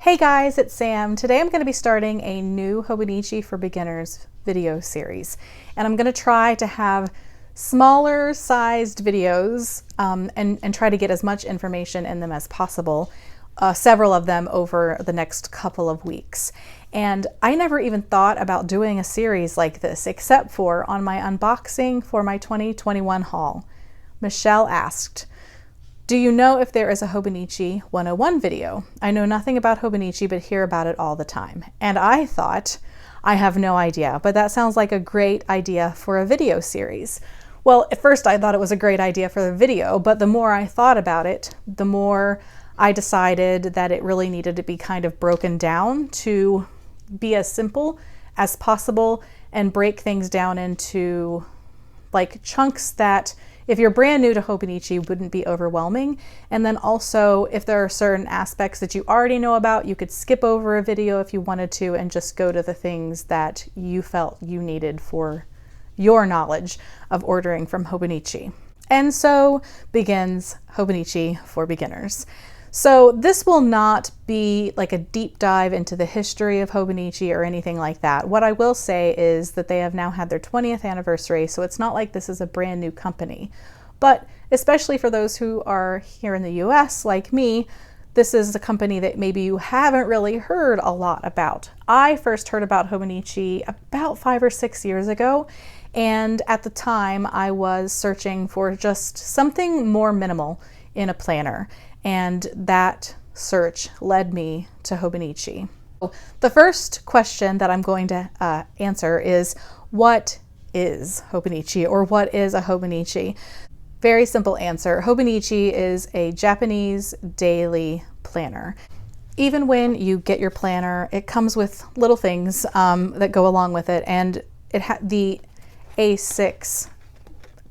Hey guys, it's Sam. Today I'm going to be starting a new Hobonichi for Beginners video series, and I'm going to try to have smaller sized videos and try to get as much information in them as possible, several of them over the next couple of weeks. And I never even thought about doing a series like this except for on my unboxing for my 2021 haul. Michelle asked, "Do you know if there is a Hobonichi 101 video? I know nothing about Hobonichi but hear about it all the time." And I thought, I have no idea, but that sounds like a great idea for a video series. Well, at first I thought it was a great idea for the video, but the more I thought about it, the more I decided that it really needed to be kind of broken down to be as simple as possible and break things down into like chunks that if you're brand new to Hobonichi wouldn't be overwhelming. And then also if there are certain aspects that you already know about, you could skip over a video if you wanted to and just go to the things that you felt you needed for your knowledge of ordering from Hobonichi. And so begins Hobonichi for Beginners. So this will not be like a deep dive into the history of Hobonichi or anything like that. What I will say is that they have now had their 20th anniversary, so it's not like this is a brand new company. But especially for those who are here in the US, like me, this is a company that maybe you haven't really heard a lot about. I first heard about Hobonichi about 5 or 6 years ago, and at the time I was searching for just something more minimal in a planner. And that search led me to Hobonichi. The first question that I'm going to answer is, what is Hobonichi, or what is a Hobonichi? Very simple answer. Hobonichi is a Japanese daily planner. Even when you get your planner, it comes with little things that go along with it, and the A6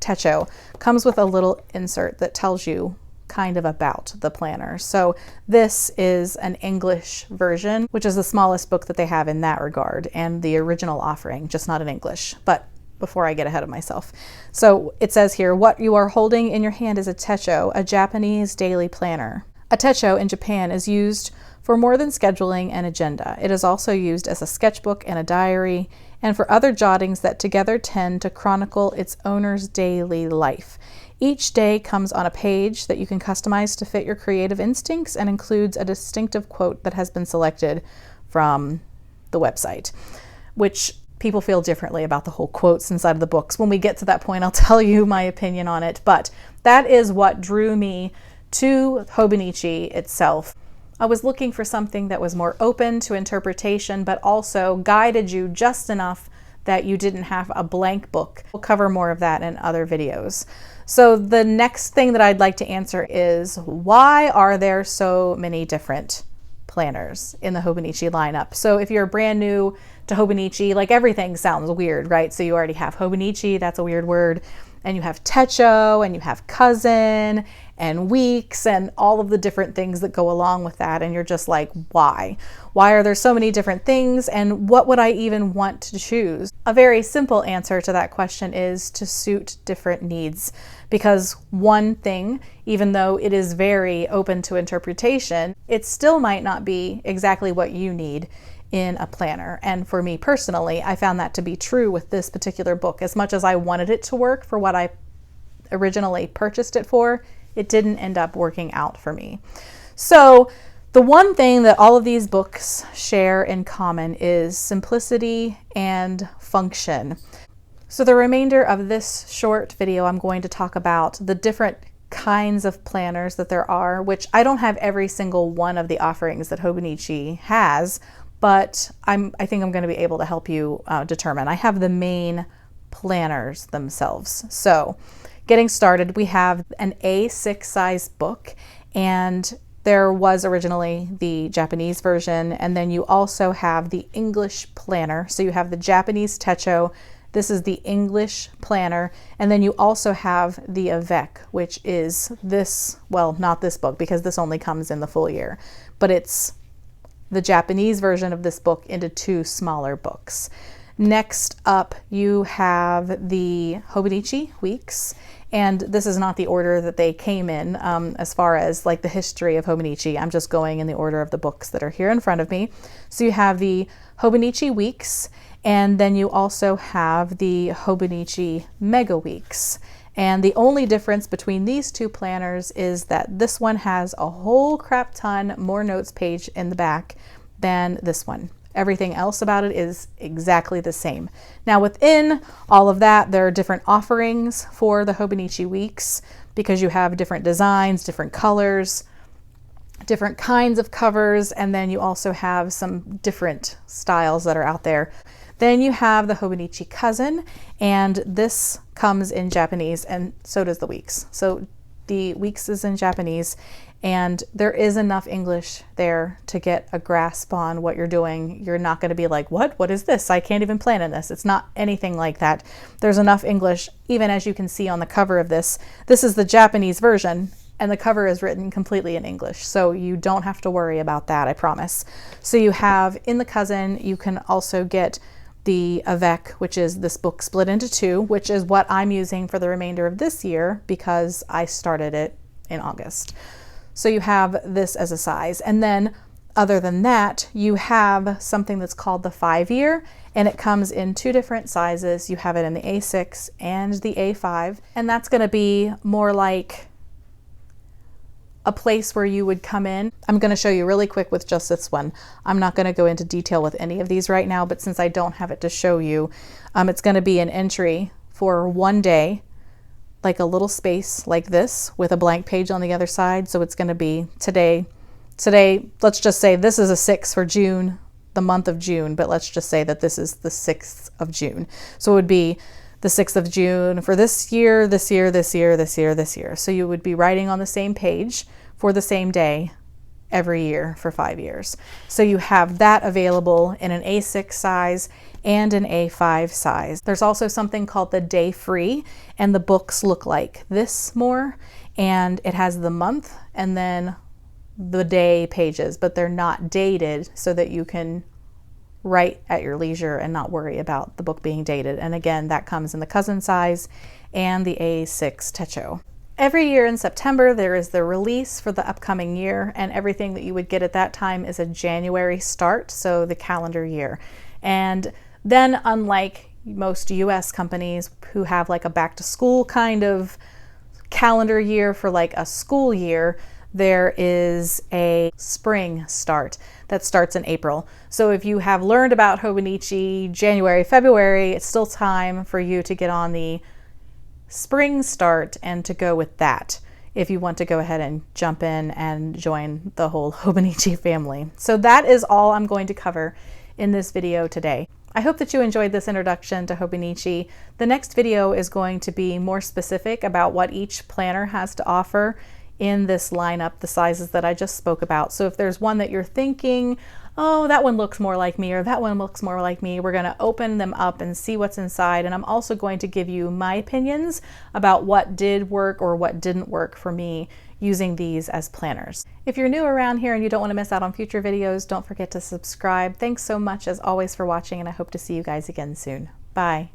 Techo comes with a little insert that tells you kind of about the planner. So this is an English version, which is the smallest book that they have in that regard, and the original offering, just not in English. But before I get ahead of myself. So it says here, what you are holding in your hand is a Techo, a Japanese daily planner. A Techo in Japan is used for more than scheduling and agenda. It is also used as a sketchbook and a diary, and for other jottings that together tend to chronicle its owner's daily life. Each day comes on a page that you can customize to fit your creative instincts and includes a distinctive quote that has been selected from the website, which people feel differently about the whole quotes inside of the books. When we get to that point, I'll tell you my opinion on it, but that is what drew me to Hobonichi itself. I was looking for something that was more open to interpretation, but also guided you just enough that you didn't have a blank book. We'll cover more of that in other videos. So the next thing that I'd like to answer is, why are there so many different planners in the Hobonichi lineup? So if you're brand new to Hobonichi, like everything sounds weird, right? So you already have Hobonichi, that's a weird word, and you have Techo, and you have Cousin, and Weeks, and all of the different things that go along with that, and you're just like, why? Why are there so many different things, and what would I even want to choose? A very simple answer to that question is to suit different needs, because one thing, even though it is very open to interpretation, it still might not be exactly what you need in a planner. And for me personally, I found that to be true with this particular book. As much as I wanted it to work for what I originally purchased it for, it didn't end up working out for me. So the one thing that all of these books share in common is simplicity and function. So the remainder of this short video, I'm going to talk about the different kinds of planners that there are, which I don't have every single one of the offerings that Hobonichi has, but I think I'm going to be able to help you determine. I have the main planners themselves. So getting started, we have an A6 size book, and there was originally the Japanese version, and then you also have the English planner. So you have the Japanese Techo, this is the English planner, and then you also have the Avec, which is this, well, not this book because this only comes in the full year, but it's the Japanese version of this book into 2 smaller books. Next up, you have the Hobonichi Weeks, And this is not the order that they came in as far as like the history of Hobonichi. I'm just going in the order of the books that are here in front of me. So you have the Hobonichi Weeks, and then you also have the Hobonichi Mega Weeks. And the only difference between these two planners is that this one has a whole crap ton more notes page in the back than this one. Everything else about it is exactly the same. Now within all of that, there are different offerings for the Hobonichi Weeks because you have different designs, different colors, different kinds of covers, and then you also have some different styles that are out there. Then you have the Hobonichi Cousin, and this comes in Japanese, and so does the Weeks. So the Weeks is in Japanese, and there is enough English there to get a grasp on what you're doing. You're not going to be like, what is this? I can't even plan in this. It's not anything like that. There's enough English, even as you can see on the cover of this. This is the Japanese version, and the cover is written completely in English, so you don't have to worry about that, I promise. So you have in the Cousin, you can also get the Avec, which is this book split into two, which is what I'm using for the remainder of this year because I started it in August. So you have this as a size. And then other than that, you have something that's called the 5-year, and it comes in two different sizes. You have it in the A6 and the A5, and that's going to be more like a place where you would come in. I'm going to show you really quick with just this one. I'm not going to go into detail with any of these right now, but since I don't have it to show you, it's going to be an entry for one day, like a little space like this with a blank page on the other side. So it's going to be today, let's just say this is a 6 for June, the month of June, but let's just say that this is the 6th of June. So it would be the 6th of June for this year, this year, this year, this year, this year. So you would be writing on the same page for the same day every year for 5 years. So you have that available in an A6 size and an A5 size. There's also something called the Day Free, and the books look like this more, and it has the month and then the day pages, but they're not dated so that you can write at your leisure and not worry about the book being dated. And again, that comes in the Cousin size and the A6 Techo. Every year in September, there is the release for the upcoming year, and everything that you would get at that time is a January start, so the calendar year. And then, unlike most US companies who have like a back to school kind of calendar year for like a school year, there is a spring start that starts in April. So if you have learned about Hobonichi January, February, it's still time for you to get on the spring start and to go with that if you want to go ahead and jump in and join the whole Hobonichi family. So that is all I'm going to cover in this video today. I hope that you enjoyed this introduction to Hobonichi. The next video is going to be more specific about what each planner has to offer in this lineup, the sizes that I just spoke about. So if there's one that you're thinking, oh, that one looks more like me, or that one looks more like me, we're going to open them up and see what's inside. And I'm also going to give you my opinions about what did work or what didn't work for me using these as planners. If you're new around here and you don't want to miss out on future videos, don't forget to subscribe. Thanks so much as always for watching, and I hope to see you guys again soon. Bye.